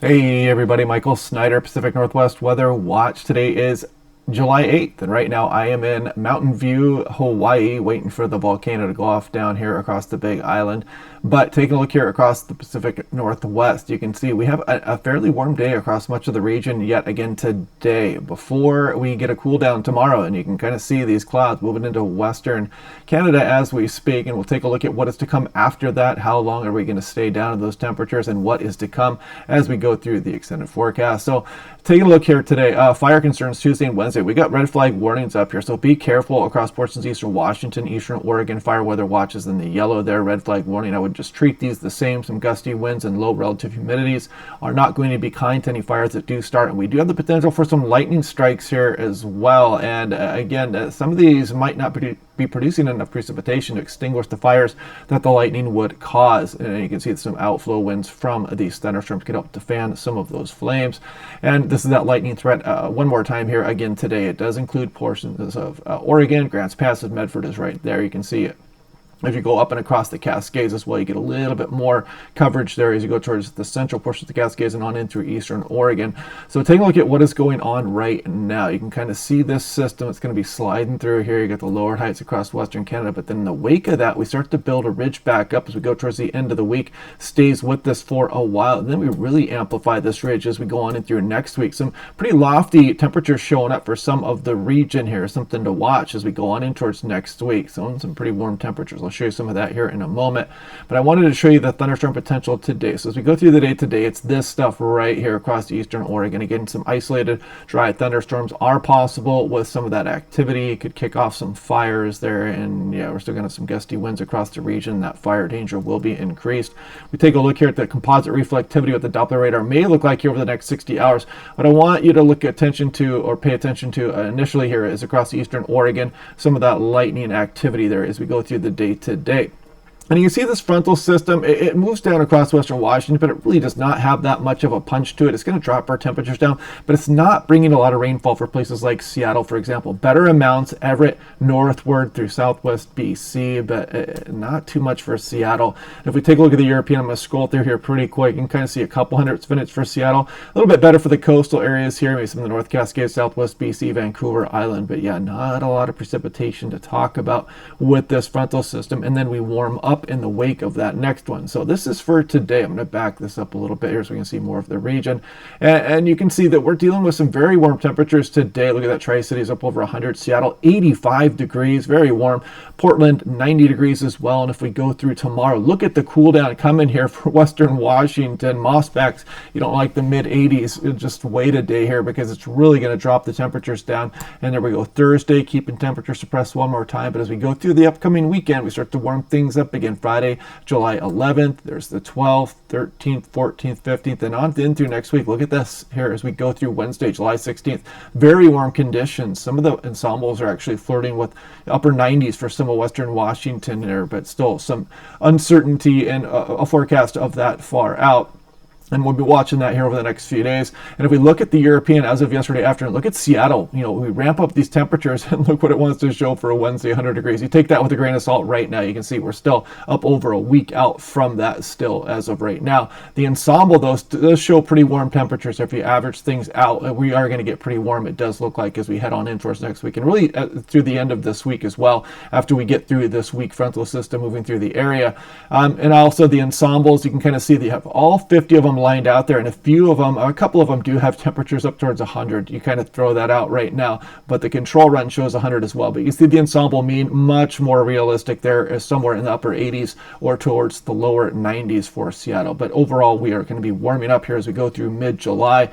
Hey everybody, Michael Snyder, Pacific Northwest Weather Watch. Today is July 8th, and right now I am in Mountain View, Hawaii, waiting for the volcano to go off down here across the Big Island. But taking a look here across the Pacific Northwest, you can see we have a fairly warm day across much of the region yet again today, before we get a cool down tomorrow, and you can kind of see these clouds moving into western Canada as we speak, and we'll take a look at what is to come after that. How long are we going to stay down in those temperatures, and what is to come as we go through the extended forecast. So taking a look here today, fire concerns Tuesday and Wednesday. We got red flag warnings up here, so be careful across portions of eastern Washington, eastern Oregon. Fire weather watches in the yellow there, red flag warning. I would just treat these the same. Some gusty winds and low relative humidities are not going to be kind to any fires that do start, and we do have the potential for some lightning strikes here as well. And again, some of these might not be producing enough precipitation to extinguish the fires that the lightning would cause. And you can see some outflow winds from these thunderstorms can help to fan some of those flames. And this is that lightning threat one more time here again today. It does include portions of Oregon. Grants Pass, Medford is right there. You can see it. If you go up and across the Cascades as well, you get a little bit more coverage there as you go towards the central portion of the Cascades and on in through eastern Oregon. So take a look at what is going on right now. You can kind of see this system. It's going to be sliding through here. You got the lower heights across western Canada, but then in the wake of that, we start to build a ridge back up as we go towards the end of the week. Stays with us for a while, and then we really amplify this ridge as we go on in through next week. Some pretty lofty temperatures showing up for some of the region here. Something to watch as we go on in towards next week. So some pretty warm temperatures. I'll show you some of that here in a moment, but I wanted to show you the thunderstorm potential today. So as we go through the day today, it's this stuff right here across the eastern Oregon. Again, some isolated dry thunderstorms are possible with some of that activity. It could kick off some fires there, and yeah, we're still going to have some gusty winds across the region. That fire danger will be increased. We take a look here at the composite reflectivity, what the Doppler radar may look like here over the next 60 hours. What I want you to look attention to or pay attention to initially here is across the eastern Oregon, some of that lightning activity there as we go through the day today. And you can see this frontal system, it moves down across western Washington, but it really does not have that much of a punch to it. It's going to drop our temperatures down, but it's not bringing a lot of rainfall for places like Seattle, for example. Better amounts, Everett, northward through southwest BC, but not too much for Seattle. And if we take a look at the European, I'm going to scroll through here pretty quick. You can kind of see a couple hundredths of minutes for Seattle. A little bit better for the coastal areas here, maybe some of the North Cascades, southwest BC, Vancouver Island. But yeah, not a lot of precipitation to talk about with this frontal system. And then we warm up in the wake of that next one. So this is for today. I'm going to back this up a little bit here so we can see more of the region. And you can see that we're dealing with some very warm temperatures today. Look at that, Tri-Cities up over 100. Seattle, 85 degrees, very warm. Portland, 90 degrees as well. And if we go through tomorrow, look at the cool down coming here for western Washington. Mossbacks, you don't like the mid 80s. Just wait a day here because it's really going to drop the temperatures down. And there we go. Thursday, keeping temperature suppressed one more time. But as we go through the upcoming weekend, we start to warm things up again. Friday, July 11th, there's the 12th, 13th, 14th, 15th, and on in through next week. Look at this here as we go through Wednesday, July 16th. Very warm conditions. Some of the ensembles are actually flirting with upper 90s for some of western Washington there, but still some uncertainty and a forecast of that far out. And we'll be watching that here over the next few days. And if we look at the European as of yesterday afternoon, look at Seattle. You know, we ramp up these temperatures and look what it wants to show for a Wednesday, 100 degrees. You take that with a grain of salt right now. You can see we're still up over a week out from that still as of right now. The ensemble, though, does show pretty warm temperatures. If you average things out, we are going to get pretty warm, it does look like, as we head on in towards next week. And really through the end of this week as well, after we get through this weak frontal system moving through the area. And also the ensembles, you can kind of see that you have all 50 of them lined out there, and a couple of them do have temperatures up towards 100. You kind of throw that out right now, but the control run shows 100 as well. But you see the ensemble mean much more realistic there, is somewhere in the upper 80s or towards the lower 90s for Seattle. But overall, we are going to be warming up here as we go through mid-July.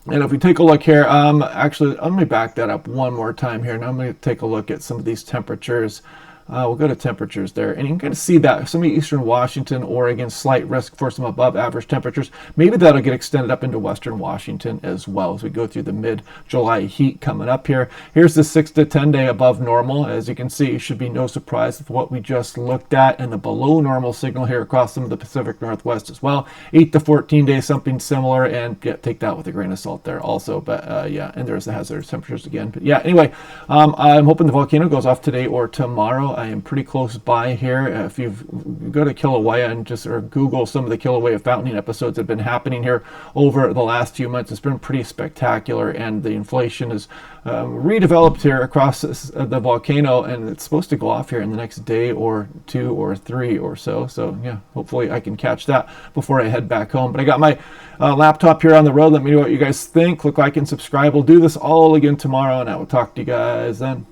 And if we take a look here, actually, let me back that up one more time here. Now I'm going to take a look at some of these temperatures. We'll go to temperatures there, and you can kind of see that some of eastern Washington, Oregon, slight risk for some above average temperatures. Maybe that'll get extended up into western Washington as well as we go through the mid-July heat coming up here. Here's the 6 to 10 day above normal. As you can see, it should be no surprise with what we just looked at, and the below normal signal here across some of the Pacific Northwest as well. 8 to 14 days, something similar, and yeah, take that with a grain of salt there also. But yeah, and there's the hazardous temperatures again. But yeah, anyway, I'm hoping the volcano goes off today or tomorrow. volcano. I am pretty close by here. If you go to Kilauea and just or Google some of the Kilauea fountaining episodes that have been happening here over the last few months, it's been pretty spectacular, and the inflation is redeveloped here across the volcano, and it's supposed to go off here in the next day or 2 or 3 or so. So yeah, hopefully I can catch that before I head back home. But I got my laptop here on the road. Let me know what you guys think. Click like and subscribe. We'll do this all again tomorrow, and I will talk to you guys then.